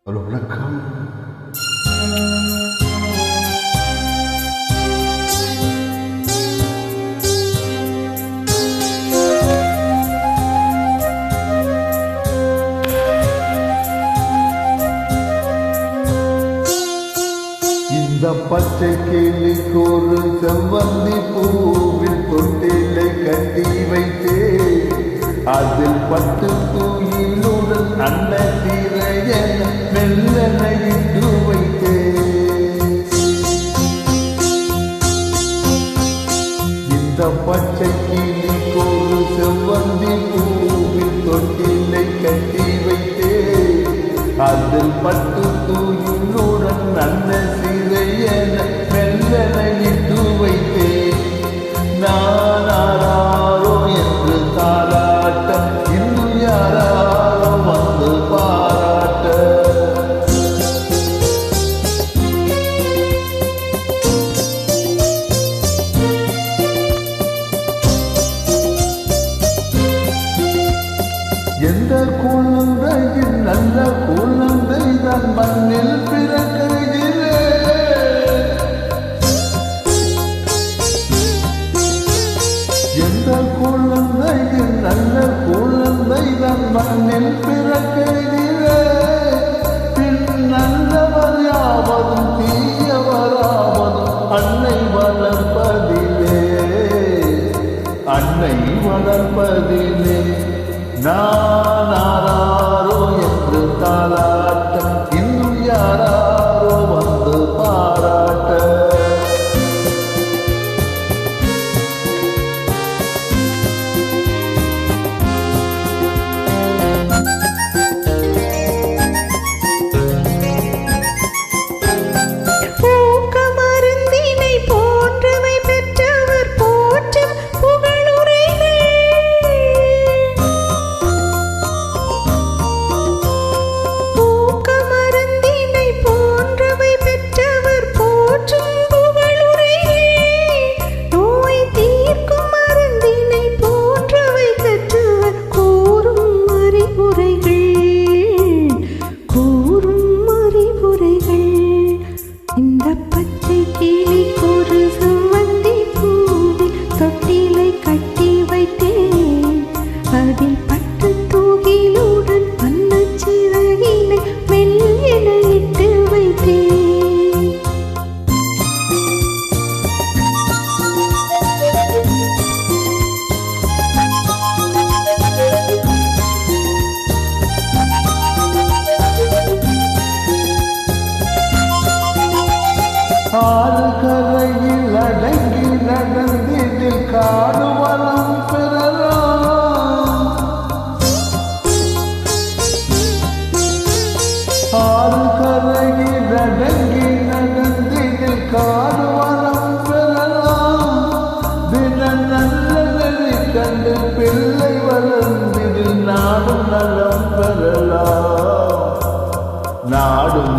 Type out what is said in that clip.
Hello வணக்கம். இந்த பச்சை கிளிக்கு ஒரு செவ்வந்தி பூவில் தொட்டிலை கட்டி வைத்தே அதில் பட்டு தூயிலுடன் அன்ன தீரையன மெல்லனையிட்டு வைத்தே. இந்த பச்சை கிளிக்கு ஒரு செவ்வந்தி பூவில் தொட்டிலை கட்டி வைத்தே அதில் பட்டு தூயிலுடன் அன்ன சீரையன மெல்லனையிட்டு வைத்தே. நான் ஆராரோ என்று தாராட்ட இன்னும் யாராரோ வந்து பாராட்ட. எந்த குழந்தையின் நல்ல குழந்தை தான் மண்ணில் பிறக்கிறே. எந்த குழந்தையின் நல்ல குழந்தை தான் மண்ணில் பிறக்கிறே. பின் நல்லவர் யாவதும் தீயவராவதும் அன்னை வளர்ப்பதிலே, அன்னை வளர்ப்பதிலே. நான் ஆராரோ என்று தாராட்ட இன்னும் யாராரோ வந்து பாராட்ட. இந்த பச்சை கிளிக்கு ஒரு செவ்வந்தி பூவில் தொட்டிலை கட்டி வைத்தேன் அதில் பட்டு தூகிலுடன் வண்ணச் சிறகினை மெல்லென இட்டு வைத்தேன். ஆறு கரையில் அடங்கி நடந்திடில் காடு வளம் பெறலாம். ஆறு கரையில் அடங்கி நடந்திடில் காடு வளம் பெறலாம். தின நல்ல நெறி கண்டு பிள்ளை வளர்ந்திடில் நாடும் நலம் பெறலாம், நாடும்